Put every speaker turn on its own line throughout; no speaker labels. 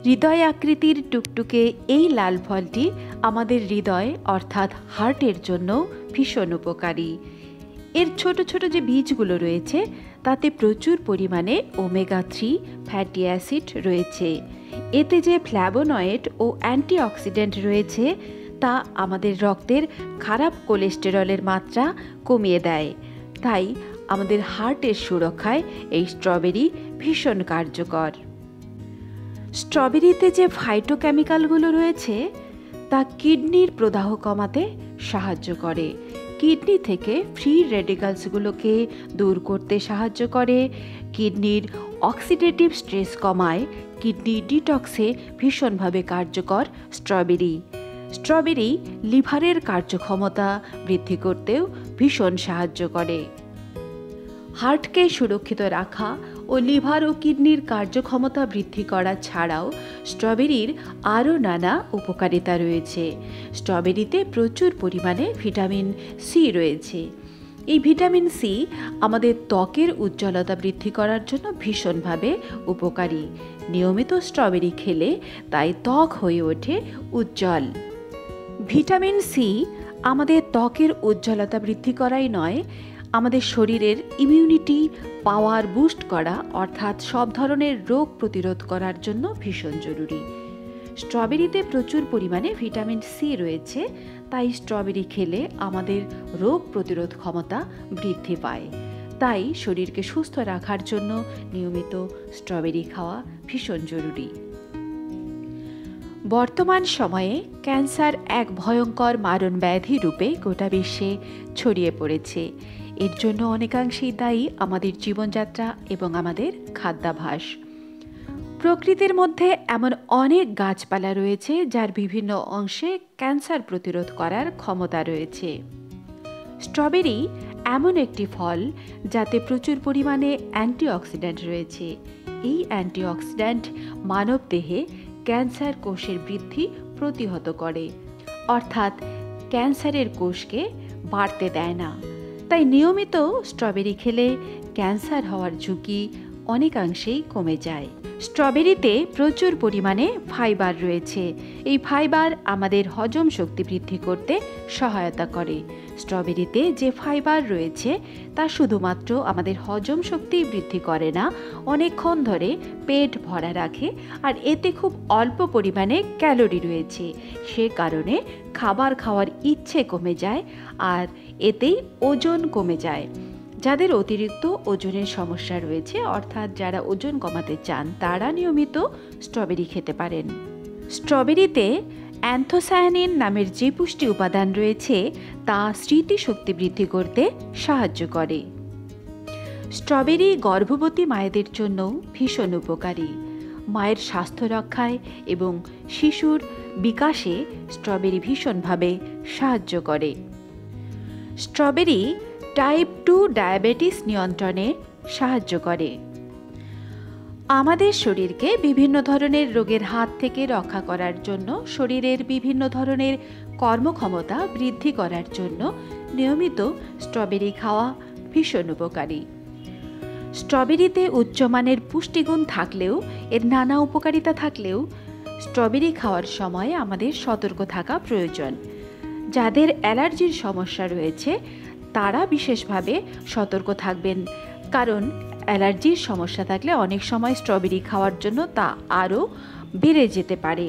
হৃদয় আকৃতির টুকটুকে এই লাল ফলটি আমাদের হৃদয় অর্থাৎ হার্টের জন্য ভীষণ উপকারী। এর ছোট ছোট যে বীজগুলো রয়েছে তাতে প্রচুর পরিমাণে ওমেগা 3 ফ্যাটি অ্যাসিড রয়েছে। এতে যে ফ্ল্যাভোনয়েড ও অ্যান্টিঅক্সিডেন্ট রয়েছে তা আমাদের রক্তের খারাপ কোলেস্টেরলের মাত্রা কমিয়ে দেয়। তাই আমাদের হার্টের সুরক্ষায় এই স্ট্রবেরি ভীষণ কার্যকর। স্ট্রবেরিতে যে ফাইটোকেমিক্যালগুলো রয়েছে তা কিডনির প্রদাহ কমাতে সাহায্য করে, কিডনি থেকে ফ্রি রেডিক্যালসগুলোকে দূর করতে সাহায্য করে, কিডনির অক্সিডেটিভ স্ট্রেস কমায়, কিডনি ডিটক্সে ভীষণভাবে কার্যকর স্ট্রবেরি। স্ট্রবেরি লিভারের কার্যক্ষমতা বৃদ্ধি করতেও ভীষণ সাহায্য করে। হার্টকে সুরক্ষিত রাখা ও লিভার ও কিডনির কার্যক্ষমতা বৃদ্ধি করা ছাড়াও স্ট্রবেরির আরও নানা উপকারিতা রয়েছে। স্ট্রবেরিতে প্রচুর পরিমাণে ভিটামিন সি রয়েছে। এই ভিটামিন সি আমাদের ত্বকের উজ্জ্বলতা বৃদ্ধি করার জন্য ভীষণভাবে উপকারী। নিয়মিত স্ট্রবেরি খেলে তাই ত্বক হয়ে ওঠে উজ্জ্বল। ভিটামিন সি আমাদের ত্বকের উজ্জ্বলতা বৃদ্ধি করাই নয়, আমাদের শরীরের ইমিউনিটি পাওয়ার বুস্ট করা অর্থাৎ সব ধরনের রোগ প্রতিরোধ করার জন্য ভীষণ জরুরি। স্ট্রবেরিতে প্রচুর পরিমাণে ভিটামিন সি রয়েছে, তাই স্ট্রবেরি খেলে আমাদের রোগ প্রতিরোধ ক্ষমতা বৃদ্ধি পায়। তাই শরীরকে সুস্থ রাখার জন্য নিয়মিত স্ট্রবেরি খাওয়া ভীষণ জরুরি। বর্তমান সময়ে ক্যান্সার এক ভয়ঙ্কর মারণ ব্যাধি রূপে গোটা বিশ্বে ছড়িয়ে পড়েছে। এর জন্য অনেকাংশেই দায়ী আমাদের জীবনযাত্রা এবং আমাদের খাদ্যাভ্যাস। প্রকৃতির মধ্যে এমন অনেক গাছপালা রয়েছে যার বিভিন্ন অংশে ক্যান্সার প্রতিরোধ করার ক্ষমতা রয়েছে। স্ট্রবেরি এমন একটি ফল যাতে প্রচুর পরিমাণে অ্যান্টিঅক্সিডেন্ট রয়েছে। এই অ্যান্টিঅক্সিডেন্ট মানবদেহে ক্যান্সার কোষের বৃদ্ধি প্রতিহত করে, অর্থাৎ ক্যান্সারের কোষকে বাড়তে দেয় না। তাই নিয়মিত স্ট্রবেরি খেলে ক্যান্সার হওয়ার ঝুঁকি অনেকাংশেই কমে যায়। স্ট্রবেরিতে প্রচুর পরিমাণে ফাইবার রয়েছে। এই ফাইবার আমাদের হজম শক্তি বৃদ্ধি করতে সহায়তা করে। স্ট্রবেরিতে যে ফাইবার রয়েছে তা শুধুমাত্র আমাদের হজম শক্তি বৃদ্ধি করে না, অনেকক্ষণ ধরে পেট ভরা রাখে, আর এতে খুব অল্প পরিমাণে ক্যালোরি রয়েছে। সে কারণে খাবার খাওয়ার ইচ্ছে কমে যায় আর এতেই ওজন কমে যায়। যাদের অতিরিক্ত ওজনের সমস্যা রয়েছে অর্থাৎ যারা ওজন কমাতে চান তারা নিয়মিত স্ট্রবেরি খেতে পারেন। স্ট্রবেরিতে অ্যান্থোসায়ানিন নামের যে পুষ্টি উপাদান রয়েছে তা স্মৃতিশক্তি বৃদ্ধি করতে সাহায্য করে। স্ট্রবেরি গর্ভবতী মায়েদের জন্য ভীষণ উপকারী। মায়ের স্বাস্থ্য রক্ষায় এবং শিশুর বিকাশে স্ট্রবেরি ভীষণভাবে সাহায্য করে। স্ট্রবেরি টাইপ 2 ডায়াবেটিস নিয়ন্ত্রণে সাহায্য করে। আমাদের শরীরকে বিভিন্ন ধরনের রোগের হাত থেকে রক্ষা করার জন্য, শরীরের বিভিন্ন ধরনের কর্মক্ষমতা বৃদ্ধি করার জন্য নিয়মিত স্ট্রবেরি খাওয়া ভীষণ উপকারী। স্ট্রবেরিতে উচ্চমানের পুষ্টিগুণ থাকলেও, এর নানা উপকারিতা থাকলেও স্ট্রবেরি খাওয়ার সময় আমাদের সতর্ক থাকা প্রয়োজন। যাদের অ্যালার্জির সমস্যা রয়েছে তারা বিশেষভাবে সতর্ক থাকবেন, কারণ অ্যালার্জির সমস্যা থাকলে অনেক সময় স্ট্রবেরি খাওয়ার জন্য তা আরও বেড়ে যেতে পারে।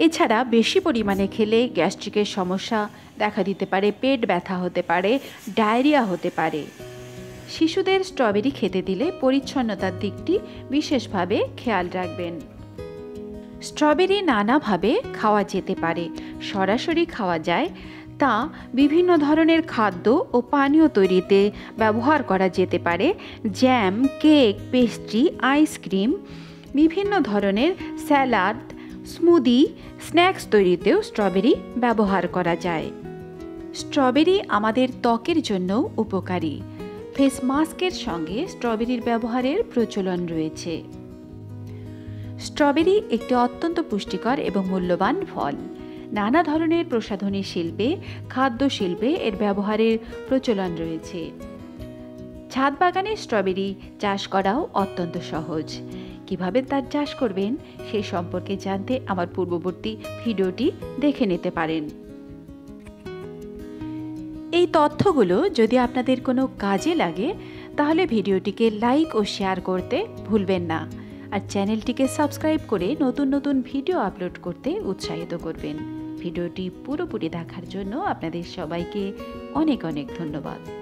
এছাড়া বেশি পরিমাণে খেলে গ্যাস্ট্রিকের সমস্যা দেখা দিতে পারে, পেট ব্যথা হতে পারে, ডায়রিয়া হতে পারে। শিশুদের স্ট্রবেরি খেতে দিলে পরিচ্ছন্নতার দিকটি বিশেষভাবে খেয়াল রাখবেন। স্ট্রবেরি নানাভাবে খাওয়া যেতে পারে। সরাসরি খাওয়া যায়, তা বিভিন্ন ধরনের খাদ্য ও পানীয় তৈরিতে ব্যবহার করা যেতে পারে। জ্যাম, কেক, পেস্ট্রি, আইসক্রিম, বিভিন্ন ধরনের স্যালাড, স্মুদি, স্ন্যাক্স তৈরিতেও স্ট্রবেরি ব্যবহার করা যায়। স্ট্রবেরি আমাদের ত্বকের জন্যও উপকারী। ফেস মাস্কের সঙ্গে স্ট্রবেরির ব্যবহারের প্রচলন রয়েছে। স্ট্রবেরি একটি অত্যন্ত পুষ্টিকর এবং মূল্যবান ফল। নানা ধরনের প্রসাধনী শিল্পে, খাদ্য শিল্পে এর ব্যবহারের প্রচলন রয়েছে। ছাদ বাগানে স্ট্রবেরি চাষ করাও অত্যন্ত সহজ, কিভাবে তার চাষ করবেন সেই সম্পর্কে জানতে আমার পূর্ববর্তী ভিডিওটি দেখে নিতে পারেন। এই তথ্যগুলো যদি আপনাদের কোনো কাজে লাগে তাহলে ভিডিওটিকে লাইক ও শেয়ার করতে ভুলবেন না, আর চ্যানেলটিকে সাবস্ক্রাইব করে নতুন নতুন ভিডিও আপলোড করতে উৎসাহিত করবেন। ভিডিওটি পুরোপুরি দেখার জন্য আপনাদের সবাইকে অনেক অনেক ধন্যবাদ।